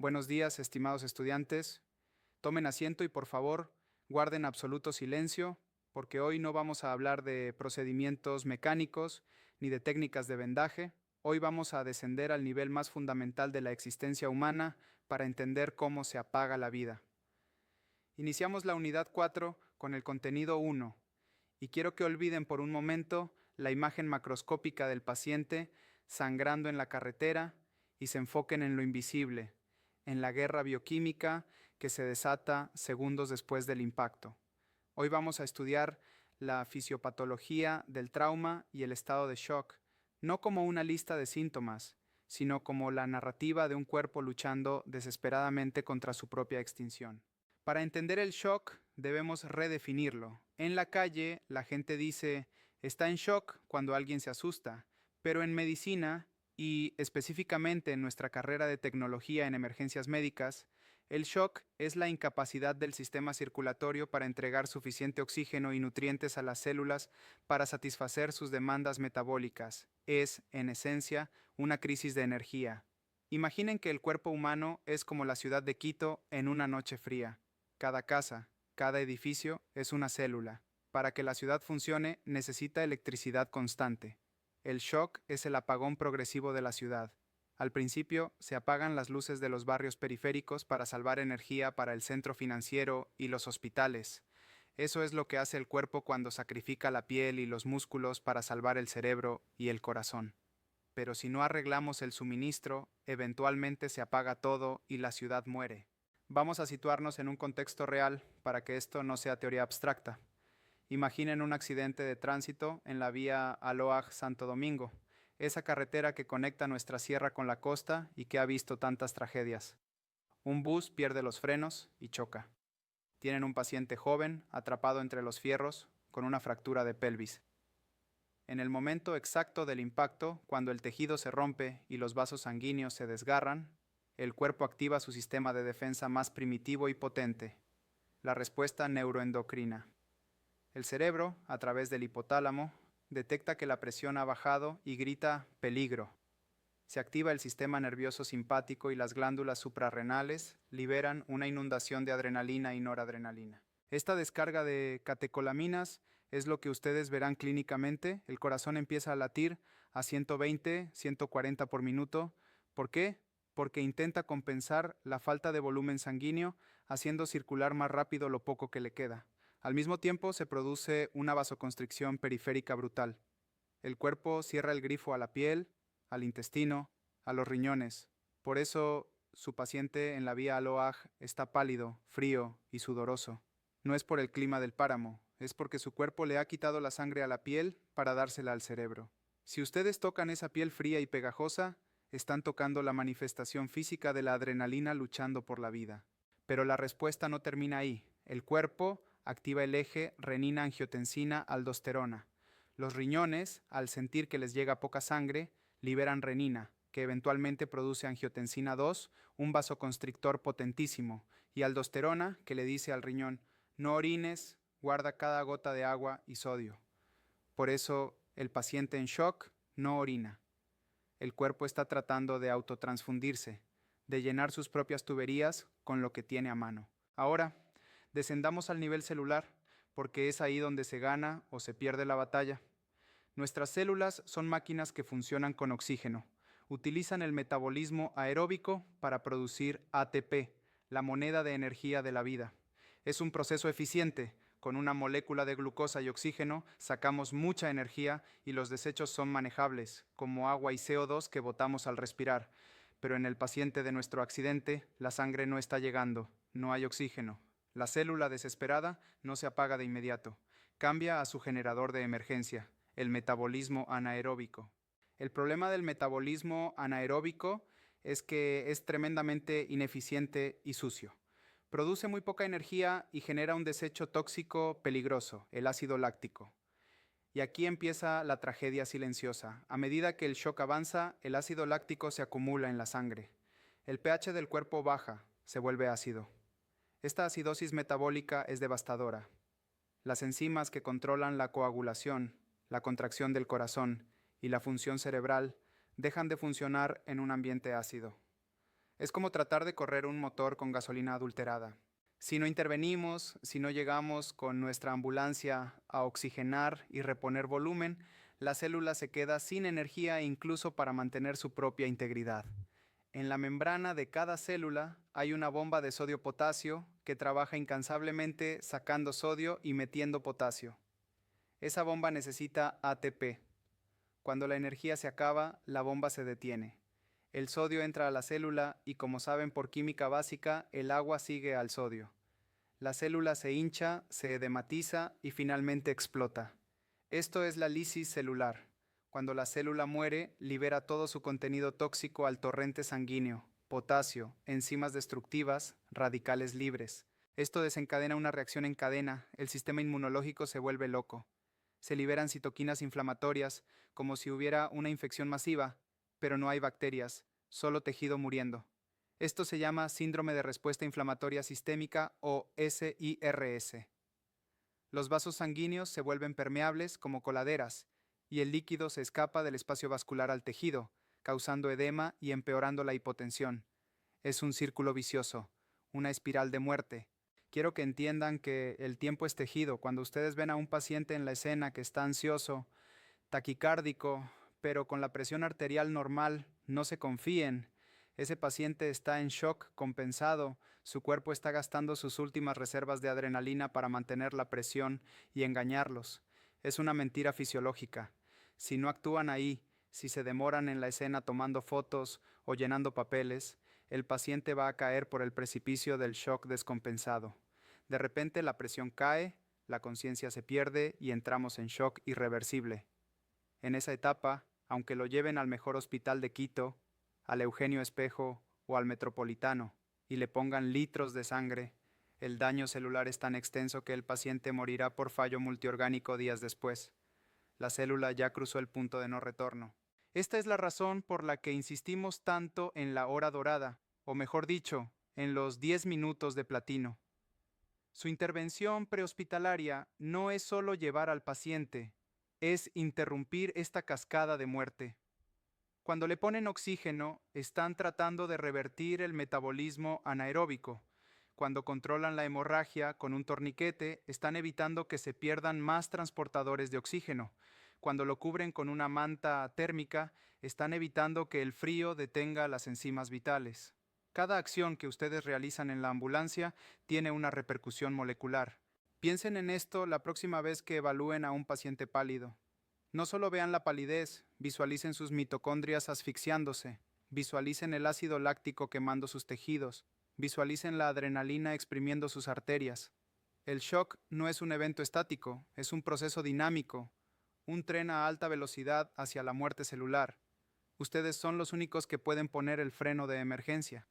Buenos días, estimados estudiantes. Tomen asiento y por favor guarden absoluto silencio, porque hoy no vamos a hablar de procedimientos mecánicos ni de técnicas de vendaje. Hoy vamos a descender al nivel más fundamental de la existencia humana para entender cómo se apaga la vida. Iniciamos la unidad 4 con el contenido 1 y quiero que olviden por un momento la imagen macroscópica del paciente sangrando en la carretera y se enfoquen en lo invisible, en la guerra bioquímica que se desata segundos después del impacto. Hoy vamos a estudiar la fisiopatología del trauma y el estado de shock, no como una lista de síntomas, sino como la narrativa de un cuerpo luchando desesperadamente contra su propia extinción. Para entender el shock, debemos redefinirlo. En la calle, la gente dice, está en shock cuando alguien se asusta, pero en medicina, y específicamente en nuestra carrera de tecnología en emergencias médicas, el shock es la incapacidad del sistema circulatorio para entregar suficiente oxígeno y nutrientes a las células para satisfacer sus demandas metabólicas. Es, en esencia, una crisis de energía. Imaginen que el cuerpo humano es como la ciudad de Quito en una noche fría. Cada casa, cada edificio es una célula. Para que la ciudad funcione, necesita electricidad constante. El shock es el apagón progresivo de la ciudad. Al principio, se apagan las luces de los barrios periféricos para salvar energía para el centro financiero y los hospitales. Eso es lo que hace el cuerpo cuando sacrifica la piel y los músculos para salvar el cerebro y el corazón. Pero si no arreglamos el suministro, eventualmente se apaga todo y la ciudad muere. Vamos a situarnos en un contexto real para que esto no sea teoría abstracta. Imaginen un accidente de tránsito en la vía Aloaj-Santo Domingo, esa carretera que conecta nuestra sierra con la costa y que ha visto tantas tragedias. Un bus pierde los frenos y choca. Tienen un paciente joven atrapado entre los fierros con una fractura de pelvis. En el momento exacto del impacto, cuando el tejido se rompe y los vasos sanguíneos se desgarran, el cuerpo activa su sistema de defensa más primitivo y potente, la respuesta neuroendocrina. El cerebro, a través del hipotálamo, detecta que la presión ha bajado y grita peligro. Se activa el sistema nervioso simpático y las glándulas suprarrenales liberan una inundación de adrenalina y noradrenalina. Esta descarga de catecolaminas es lo que ustedes verán clínicamente. El corazón empieza a latir a 120, 140 por minuto. ¿Por qué? Porque intenta compensar la falta de volumen sanguíneo, haciendo circular más rápido lo poco que le queda. Al mismo tiempo se produce una vasoconstricción periférica brutal. El cuerpo cierra el grifo a la piel, al intestino, a los riñones. Por eso su paciente en la vía Aloaj está pálido, frío y sudoroso. No es por el clima del páramo, es porque su cuerpo le ha quitado la sangre a la piel para dársela al cerebro. Si ustedes tocan esa piel fría y pegajosa, están tocando la manifestación física de la adrenalina luchando por la vida. Pero la respuesta no termina ahí. El cuerpo activa el eje renina-angiotensina-aldosterona. Los riñones, al sentir que les llega poca sangre, liberan renina, que eventualmente produce angiotensina 2, un vasoconstrictor potentísimo, y aldosterona, que le dice al riñón, no orines, guarda cada gota de agua y sodio. Por eso, el paciente en shock no orina. El cuerpo está tratando de autotransfundirse, de llenar sus propias tuberías con lo que tiene a mano. Ahora, descendamos al nivel celular, porque es ahí donde se gana o se pierde la batalla. Nuestras células son máquinas que funcionan con oxígeno. Utilizan el metabolismo aeróbico para producir ATP, la moneda de energía de la vida. Es un proceso eficiente. Con una molécula de glucosa y oxígeno sacamos mucha energía y los desechos son manejables, como agua y CO2 que botamos al respirar. Pero en el paciente de nuestro accidente, la sangre no está llegando, no hay oxígeno. La célula desesperada no se apaga de inmediato. Cambia a su generador de emergencia, el metabolismo anaeróbico. El problema del metabolismo anaeróbico es que es tremendamente ineficiente y sucio. Produce muy poca energía y genera un desecho tóxico peligroso, el ácido láctico. Y aquí empieza la tragedia silenciosa. A medida que el shock avanza, el ácido láctico se acumula en la sangre. El pH del cuerpo baja, se vuelve ácido. Esta acidosis metabólica es devastadora. Las enzimas que controlan la coagulación, la contracción del corazón y la función cerebral dejan de funcionar en un ambiente ácido. Es como tratar de correr un motor con gasolina adulterada. Si no intervenimos, si no llegamos con nuestra ambulancia a oxigenar y reponer volumen, la célula se queda sin energía incluso para mantener su propia integridad. En la membrana de cada célula hay una bomba de sodio-potasio que trabaja incansablemente sacando sodio y metiendo potasio. Esa bomba necesita ATP. Cuando la energía se acaba, la bomba se detiene. El sodio entra a la célula y, como saben por química básica, el agua sigue al sodio. La célula se hincha, se edematiza y finalmente explota. Esto es la lisis celular. Cuando la célula muere, libera todo su contenido tóxico al torrente sanguíneo, potasio, enzimas destructivas, radicales libres. Esto desencadena una reacción en cadena, el sistema inmunológico se vuelve loco. Se liberan citoquinas inflamatorias, como si hubiera una infección masiva, pero no hay bacterias, solo tejido muriendo. Esto se llama síndrome de respuesta inflamatoria sistémica o SIRS. Los vasos sanguíneos se vuelven permeables como coladeras y el líquido se escapa del espacio vascular al tejido, causando edema y empeorando la hipotensión. Es un círculo vicioso, una espiral de muerte. Quiero que entiendan que el tiempo es tejido. Cuando ustedes ven a un paciente en la escena que está ansioso, taquicárdico, pero con la presión arterial normal, no se confíen. Ese paciente está en shock compensado, su cuerpo está gastando sus últimas reservas de adrenalina para mantener la presión y engañarlos. Es una mentira fisiológica. Si no actúan ahí, si se demoran en la escena tomando fotos o llenando papeles, el paciente va a caer por el precipicio del shock descompensado. De repente la presión cae, la conciencia se pierde y entramos en shock irreversible. En esa etapa, aunque lo lleven al mejor hospital de Quito, al Eugenio Espejo o al Metropolitano, y le pongan litros de sangre, el daño celular es tan extenso que el paciente morirá por fallo multiorgánico días después. La célula ya cruzó el punto de no retorno. Esta es la razón por la que insistimos tanto en la hora dorada, o mejor dicho, en los 10 minutos de platino. Su intervención prehospitalaria no es solo llevar al paciente, es interrumpir esta cascada de muerte. Cuando le ponen oxígeno, están tratando de revertir el metabolismo anaeróbico. Cuando controlan la hemorragia con un torniquete, están evitando que se pierdan más transportadores de oxígeno. Cuando lo cubren con una manta térmica, están evitando que el frío detenga las enzimas vitales. Cada acción que ustedes realizan en la ambulancia tiene una repercusión molecular. Piensen en esto la próxima vez que evalúen a un paciente pálido. No solo vean la palidez, visualicen sus mitocondrias asfixiándose, visualicen el ácido láctico quemando sus tejidos, visualicen la adrenalina exprimiendo sus arterias. El shock no es un evento estático, es un proceso dinámico, un tren a alta velocidad hacia la muerte celular. Ustedes son los únicos que pueden poner el freno de emergencia.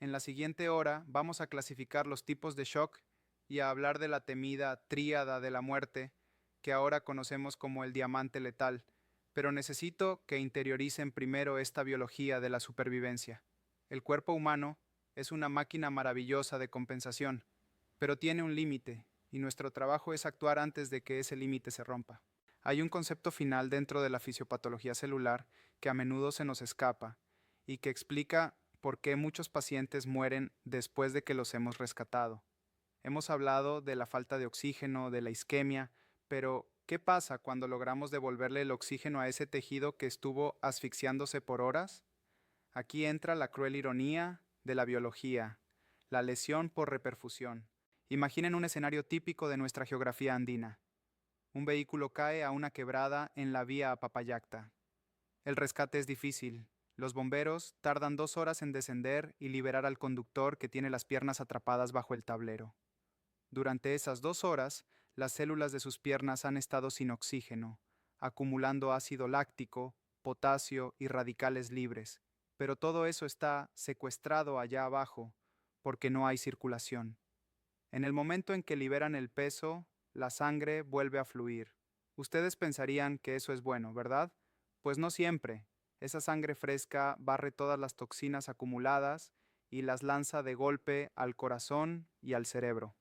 En la siguiente hora vamos a clasificar los tipos de shock y a hablar de la temida tríada de la muerte, que ahora conocemos como el diamante letal, pero necesito que interioricen primero esta biología de la supervivencia. El cuerpo humano es una máquina maravillosa de compensación, pero tiene un límite, y nuestro trabajo es actuar antes de que ese límite se rompa. Hay un concepto final dentro de la fisiopatología celular que a menudo se nos escapa y que explica por qué muchos pacientes mueren después de que los hemos rescatado. Hemos hablado de la falta de oxígeno, de la isquemia, pero ¿qué pasa cuando logramos devolverle el oxígeno a ese tejido que estuvo asfixiándose por horas? Aquí entra la cruel ironía de la biología, la lesión por reperfusión. Imaginen un escenario típico de nuestra geografía andina. Un vehículo cae a una quebrada en la vía a Papayacta. El rescate es difícil. Los bomberos tardan 2 horas en descender y liberar al conductor que tiene las piernas atrapadas bajo el tablero. Durante esas 2 horas, las células de sus piernas han estado sin oxígeno, acumulando ácido láctico, potasio y radicales libres, pero todo eso está secuestrado allá abajo porque no hay circulación. En el momento en que liberan el peso, la sangre vuelve a fluir. Ustedes pensarían que eso es bueno, ¿verdad? Pues no siempre. Esa sangre fresca barre todas las toxinas acumuladas y las lanza de golpe al corazón y al cerebro.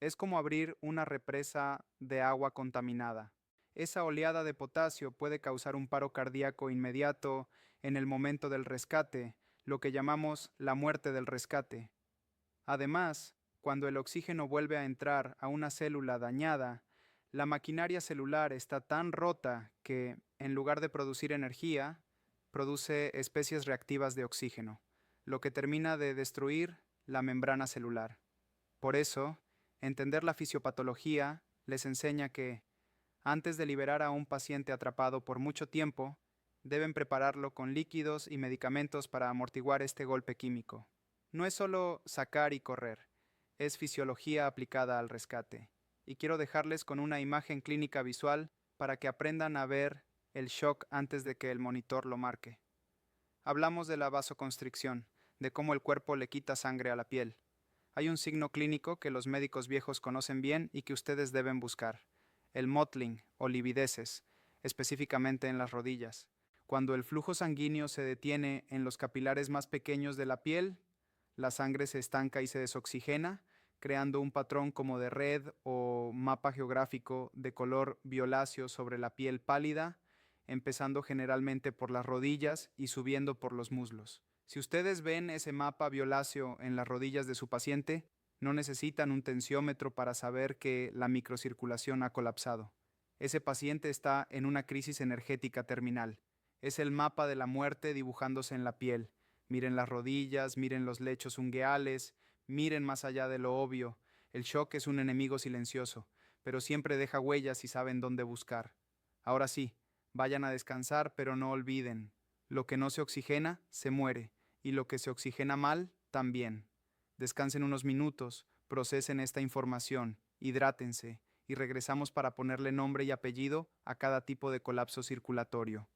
Es como abrir una represa de agua contaminada. Esa oleada de potasio puede causar un paro cardíaco inmediato en el momento del rescate. lo que llamamos la muerte del rescate. Además, cuando el oxígeno vuelve a entrar a una célula dañada, la maquinaria celular está tan rota que, en lugar de producir energía, produce especies reactivas de oxígeno, lo que termina de destruir la membrana celular. Por eso, entender la fisiopatología les enseña que, antes de liberar a un paciente atrapado por mucho tiempo, deben prepararlo con líquidos y medicamentos para amortiguar este golpe químico. No es solo sacar y correr, es fisiología aplicada al rescate. Y quiero dejarles con una imagen clínica visual para que aprendan a ver el shock antes de que el monitor lo marque. Hablamos de la vasoconstricción, de cómo el cuerpo le quita sangre a la piel. Hay un signo clínico que los médicos viejos conocen bien y que ustedes deben buscar: el mottling o livideces, específicamente en las rodillas. Cuando el flujo sanguíneo se detiene en los capilares más pequeños de la piel, la sangre se estanca y se desoxigena, creando un patrón como de red o mapa geográfico de color violáceo sobre la piel pálida, empezando generalmente por las rodillas y subiendo por los muslos. Si ustedes ven ese mapa violáceo en las rodillas de su paciente, no necesitan un tensiómetro para saber que la microcirculación ha colapsado. Ese paciente está en una crisis energética terminal. Es el mapa de la muerte dibujándose en la piel. Miren las rodillas, miren los lechos ungueales, miren más allá de lo obvio. El shock es un enemigo silencioso, pero siempre deja huellas si saben dónde buscar. Ahora sí, vayan a descansar, pero no olviden, lo que no se oxigena, se muere, y lo que se oxigena mal, también. Descansen unos minutos, procesen esta información, hidrátense, y regresamos para ponerle nombre y apellido a cada tipo de colapso circulatorio.